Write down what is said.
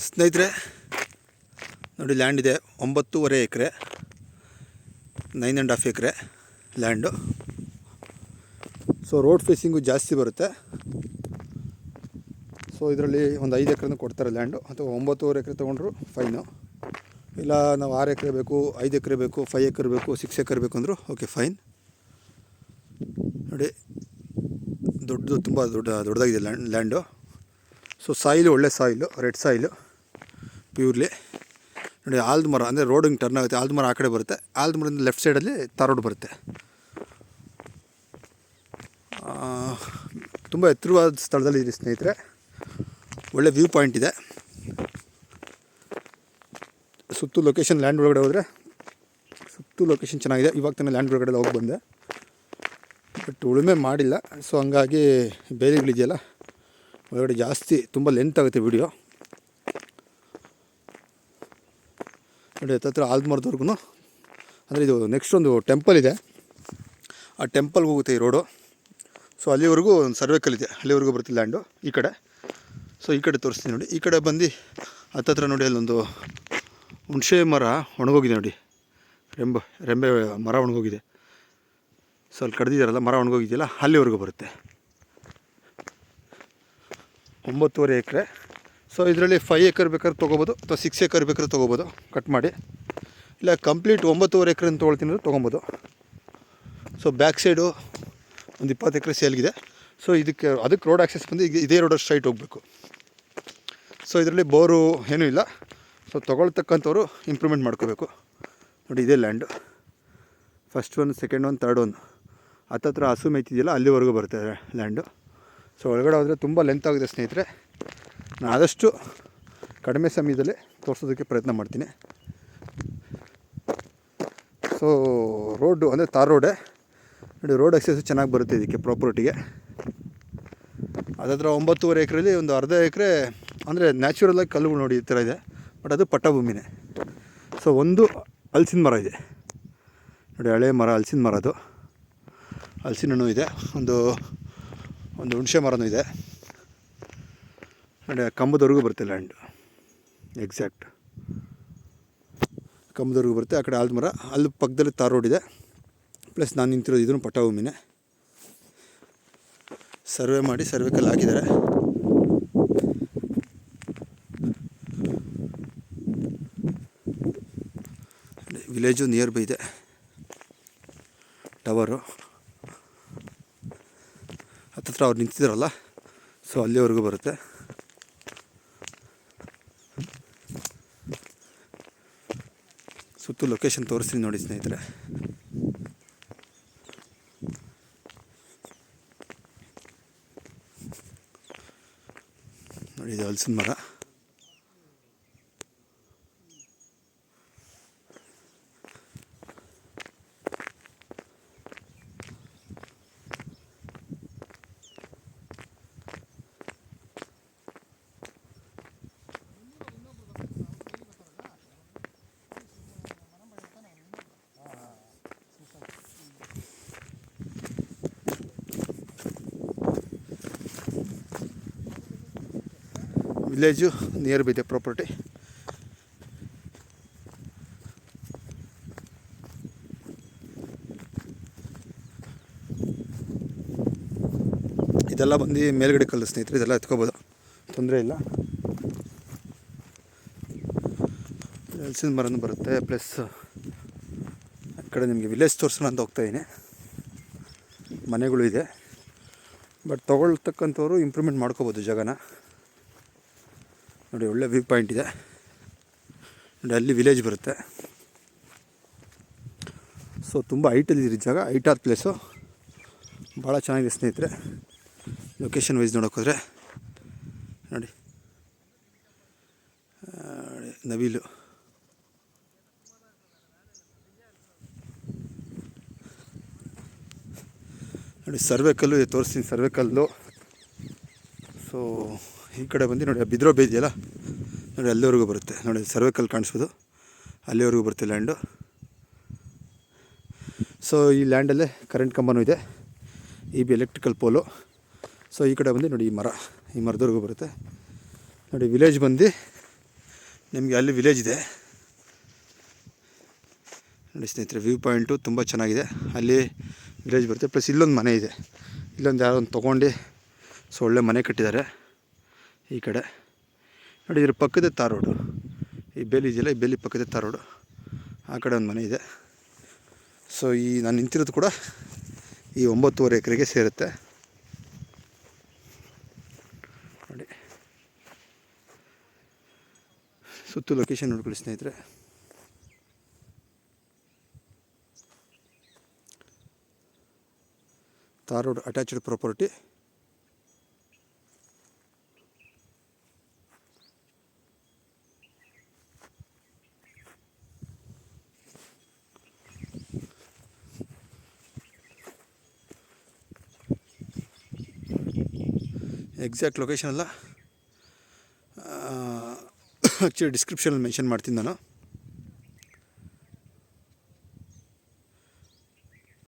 ಸ್ನೇಹಿತರೆ ನೋಡಿ, ಲ್ಯಾಂಡ್ ಇದೆ 9.5 ಎಕರೆ, 9.5 ಎಕರೆ ಲ್ಯಾಂಡು. ಸೊ ರೋಡ್ ಫೇಸಿಂಗು ಜಾಸ್ತಿ ಬರುತ್ತೆ. ಸೊ ಇದರಲ್ಲಿ ಒಂದು 5 ಎಕರೆನೂ ಕೊಡ್ತಾರೆ ಲ್ಯಾಂಡು, ಅಥವಾ 9.5 ಎಕರೆ ತೊಗೊಂಡ್ರು ಫೈನು. ಇಲ್ಲ ನಾವು 6 ಎಕರೆ ಬೇಕು, 5 ಎಕರೆ ಬೇಕು, 5 ಎಕರೆ ಬೇಕು, 6 ಎಕರೆ ಬೇಕು ಅಂದರು ಓಕೆ ಫೈನ್. ನೋಡಿ ತುಂಬ ದೊಡ್ಡದಾಗಿದೆ ಲ್ಯಾಂಡು. ಸೊ ಸಾಯಿಲು ಒಳ್ಳೆ ಸಾಯಿಲು, ರೆಡ್ ಸಾಯಿಲು ಪ್ಯೂರ್ಲಿ. ನೋಡಿ ಆಲ್ದ ಮರ ಅಂದರೆ ರೋಡ್ ಹಿಂಗೆ ಟರ್ನ್ ಆಗುತ್ತೆ, ಆಲ್ದ ಮರ ಆ ಕಡೆ ಬರುತ್ತೆ, ಆಲ್ದ ಮರದಿಂದ ಲೆಫ್ಟ್ ಸೈಡಲ್ಲಿ ತಾರ್ ರೋಡ್ ಬರುತ್ತೆ. ತುಂಬ ಎತ್ತರವಾದ ಸ್ಥಳದಲ್ಲಿ ಇದೆ ಸ್ನೇಹಿತರೆ, ಒಳ್ಳೆ ವ್ಯೂ ಪಾಯಿಂಟ್ ಇದೆ. ಸುತ್ತು ಲೊಕೇಶನ್ ಲ್ಯಾಂಡ್ ಒಳಗಡೆ ಹೋದರೆ ಸುತ್ತು ಲೊಕೇಶನ್ ಚೆನ್ನಾಗಿದೆ. ಇವಾಗ ತಾನೇ ಲ್ಯಾಂಡ್ ಒಳಗಡೆ ಹೋಗಿ ಬಂದೆ, ಬಟ್ ಉಳುಮೆ ಮಾಡಿಲ್ಲ. ಸೊ ಹಂಗಾಗಿ ಬೇಲಿಗಳಿದೆಯಲ್ಲ ಒಳಗಡೆ ಜಾಸ್ತಿ ತುಂಬ ಲೆಂತ್ ಆಗುತ್ತೆ ವಿಡಿಯೋ. ನೋಡಿ ಹತ್ತತ್ರ ಆಲ್ಮರದವರೆಗೂ, ಅಂದರೆ ಇದು ನೆಕ್ಸ್ಟ್ ಒಂದು ಟೆಂಪಲ್ ಇದೆ, ಆ ಟೆಂಪಲ್ಗೆ ಹೋಗುತ್ತೆ ಈ ರೋಡು. ಸೊ ಅಲ್ಲಿವರೆಗೂ ಒಂದು ಸರ್ವೇಕಲ್ ಇದೆ, ಅಲ್ಲಿವರೆಗೂ ಬರುತ್ತೆ ಲ್ಯಾಂಡು ಈ ಕಡೆ. ಸೊ ಈ ಕಡೆ ತೋರಿಸ್ತೀನಿ ನೋಡಿ. ಈ ಕಡೆ ಬಂದು ಹತ್ತತ್ರ ನೋಡಿ ಅಲ್ಲೊಂದು ಹುಣಸೆ ಮರ ಒಣಗೋಗಿದೆ ನೋಡಿ, ರೆಂಬೆ ಮರ ಒಣಗೋಗಿದೆ. ಸೊ ಅಲ್ಲಿ ಕಡ್ದಿದ್ದಾರಲ್ಲ, ಮರ ಒಣಗೋಗಿದೆಯಲ್ಲ, ಅಲ್ಲಿವರೆಗೂ ಬರುತ್ತೆ 9.5 ಎಕರೆ. ಸೊ ಇದರಲ್ಲಿ 5 ಎಕರೆ ಬೇಕಾದ್ರೆ ತೊಗೋಬೋದು, ಅಥವಾ 6 ಎಕರೆ ಬೇಕಾದ್ರೆ ತೊಗೋಬೋದು ಕಟ್ ಮಾಡಿ. ಇಲ್ಲ ಕಂಪ್ಲೀಟ್ 9.5 ಎಕರೆ ತೊಗೊಳ್ತೀನಿ ಅಂದರೆ ತೊಗೊಬೋದು. ಸೊ ಬ್ಯಾಕ್ ಸೈಡು ಒಂದು 20 ಎಕರೆ ಸೇಲ್ಗಿದೆ. ಸೊ ಅದಕ್ಕೆ ರೋಡ್ ಆಕ್ಸೆಸ್ ಬಂದು ಇದೇ ರೋಡಲ್ಲಿ ಸ್ಟ್ರೈಟ್ ಹೋಗಬೇಕು. ಸೊ ಇದರಲ್ಲಿ ಬೋರು ಏನೂ ಇಲ್ಲ. ಸೊ ತೊಗೊಳ್ತಕ್ಕಂಥವ್ರು ಇಂಪ್ರೂವ್ಮೆಂಟ್ ಮಾಡ್ಕೋಬೇಕು. ನೋಡಿ ಇದೇ land, first one, second one, third one. ಹತ್ತತ್ರ ಹಸು ಮೇಯ್ತಿದೆಯಲ್ಲ ಅಲ್ಲಿವರೆಗೂ ಬರುತ್ತೆ ಲ್ಯಾಂಡು. ಸೊ ಒಳಗಡೆ ಹೋದರೆ ತುಂಬ ಲೆಂತ್ ಆಗಿದೆ ಸ್ನೇಹಿತರೆ. ನಾನು ಆದಷ್ಟು ಕಡಿಮೆ ಸಮಯದಲ್ಲಿ ತೋರಿಸೋದಕ್ಕೆ ಪ್ರಯತ್ನ ಮಾಡ್ತೀನಿ. ಸೊ ರೋಡು ಅಂದರೆ ತಾರ್ ರೋಡೇ ನೋಡಿ, ರೋಡ್ ಆಕ್ಸೆಸ್ ಚೆನ್ನಾಗಿ ಬರುತ್ತೆ ಇದಕ್ಕೆ ಪ್ರಾಪರ್ಟಿಗೆ. ಅದತ್ರ 9.5 ಎಕರೆಯಲ್ಲಿ ಒಂದು ಅರ್ಧ ಎಕರೆ ಅಂದರೆ ನ್ಯಾಚುರಲಾಗಿ ಕಲ್ಲುಗಳು ನೋಡಿ ಈ ಥರ ಇದೆ, ಬಟ್ ಅದು ಪಟ್ಟಭೂಮಿನೇ. ಸೊ ಒಂದು ಹಲಸಿನ ಮರ ಇದೆ ನೋಡಿ, ಹಳೆ ಮರ, ಹಲಸಿನ ಮರ. ಅದು ಹಲಸಿನ ಹಣ್ಣು ಇದೆ, ಒಂದು ಹುಣಸೆ ಮರನೂ ಇದೆ ನೋಡಿ. ಕಂಬದವರೆಗೂ ಬರುತ್ತೆ ಲ್ಯಾಂಡು, ಎಕ್ಸಾಕ್ಟ್ ಕಂಬದವರೆಗೂ ಬರುತ್ತೆ. ಆ ಕಡೆ ಆಲ್ದ ಮರ, ಅಲ್ಲಿ ಪಕ್ಕದಲ್ಲಿ ತಾರ್ ರೋಡ್ ಇದೆ, ಪ್ಲಸ್ ನಾನು ನಿಂತಿರೋದು ಇದನ್ನು ಪಟ್ಟಭೂಮಿನೇ. ಸರ್ವೆ ಮಾಡಿ ಸರ್ವೆಕಲ್ಲಿ ಹಾಕಿದ್ದಾರೆ. ವಿಲೇಜು ನಿಯರ್ ಬೈ ಇದೆ, ಟವರು ಹತ್ತತ್ರ ಅವ್ರು ನಿಂತಿದ್ದಾರಲ್ಲ, ಸೊ ಅಲ್ಲಿವರೆಗೂ ಬರುತ್ತೆ. ಸುತ್ತು ಲೊಕೇಶನ್ ತೋರಿಸ್ತೀನಿ ನೋಡಿ ಸ್ನೇಹಿತರೆ. ನೋಡಿ ಇದು ಹಲಸಿನ ಮರ. ವಿಲೇಜು ನಿಯರ್ ಬೈ ಇದೆ ಪ್ರಾಪರ್ಟಿ. ಇದೆಲ್ಲ ಬಂದು ಮೇಲ್ಗಡೆ ಕಲ್ಲು ಸ್ನೇಹಿತರೆ, ಇದೆಲ್ಲ ಎತ್ಕೋಬೋದು, ತೊಂದರೆ ಇಲ್ಲ. ಹಲಸಿನ ಮರನೂ ಬರುತ್ತೆ. ಪ್ಲಸ್ ಆ ಕಡೆ ನಿಮಗೆ ವಿಲೇಜ್ ತೋರಿಸೋಣ ಅಂತ ಹೋಗ್ತಾಯಿದ್ದೀನಿ. ಮನೆಗಳು ಇದೆ, ಬಟ್ ತೊಗೊಳ್ತಕ್ಕಂಥವ್ರು ಇಂಪ್ರೂವ್ಮೆಂಟ್ ಮಾಡ್ಕೋಬೋದು ಜಾಗನ. ನೋಡಿ ಒಳ್ಳೆ ವ್ಯೂ ಪಾಯಿಂಟ್ ಇದೆ ನೋಡಿ, ಅಲ್ಲಿ ವಿಲೇಜ್ ಬರುತ್ತೆ. ಸೊ ತುಂಬ ಹೈಟಲ್ಲಿದೆ ಜಾಗ, ಹೈಟಾದ ಪ್ಲೇಸು, ಭಾಳ ಚೆನ್ನಾಗಿದೆ ಸ್ನೇಹಿತರೆ. ಲೊಕೇಶನ್ ವೈಸ್ ನೋಡೋಕ್ಕೋದ್ರೆ ನೋಡಿ, ನವಿಲು ನೋಡಿ, ಸರ್ವೇಕಲ್ಲು ತೋರಿಸ್ತೀನಿ, ಸರ್ವೇಕಲ್ಲು. ಸೊ ಈ ಕಡೆ ಬಂದು ನೋಡಿ, ಬಿದ್ರೋ ಬೇದಿಯಲ್ಲ ನೋಡಿ, ಅಲ್ಲಿವರೆಗೂ ಬರುತ್ತೆ ನೋಡಿ. ಸರ್ವೇಕಲ್ ಕಾಣಿಸ್ಬೋದು, ಅಲ್ಲಿವರೆಗೂ ಬರುತ್ತೆ ಲ್ಯಾಂಡು. ಸೊ ಈ ಲ್ಯಾಂಡಲ್ಲೇ ಕರೆಂಟ್ ಕಂಬನೂ ಇದೆ, ಈ ಎಲೆಕ್ಟ್ರಿಕಲ್ ಪೋಲು. ಸೊ ಈ ಕಡೆ ಬಂದು ನೋಡಿ, ಈ ಮರದವರೆಗೂ ಬರುತ್ತೆ ನೋಡಿ. ವಿಲೇಜ್ ಬಂದು ನಿಮಗೆ ಅಲ್ಲಿ ವಿಲೇಜ್ ಇದೆ ನೋಡಿ ಸ್ನೇಹಿತರೆ. ವ್ಯೂ ಪಾಯಿಂಟು ತುಂಬ ಚೆನ್ನಾಗಿದೆ. ಅಲ್ಲಿ ವಿಲೇಜ್ ಬರುತ್ತೆ, ಪ್ಲಸ್ ಇಲ್ಲೊಂದು ಮನೆ ಇದೆ. ಇಲ್ಲೊಂದು ಯಾರೋ ಒಂದು ತೊಗೊಂಡು ಸೊ ಒಳ್ಳೆ ಮನೆ ಕಟ್ಟಿದ್ದಾರೆ ಈ ಕಡೆ ನೋಡಿ. ಇದ್ರ ಪಕ್ಕದ ತಾರ್ ರೋಡು, ಈ ಬೇಲಿ ಇದೆಯಲ್ಲ, ಈ ಬೇಲಿ ಪಕ್ಕದ ತಾರ್ ರೋಡು, ಆ ಕಡೆ ಒಂದು ಮನೆ ಇದೆ. ಸೊ ಈ ನಾನು ನಿಂತಿರೋದು ಕೂಡ ಈ 9.5 ಎಕರೆಗೆ ಸೇರುತ್ತೆ ನೋಡಿ. ಸುತ್ತು ಲೊಕೇಶನ್ ನೋಡ್ಕೊಳ್ಳಿ ಸ್ನೇಹಿತರೆ. Tar road attached property. Exact location ಅಲ್ಲ, ಆ್ಯಕ್ಚುಲಿ ಡಿಸ್ಕ್ರಿಪ್ಷನಲ್ಲಿ ಮೆನ್ಷನ್ ಮಾಡ್ತೀನಿ ನಾನು.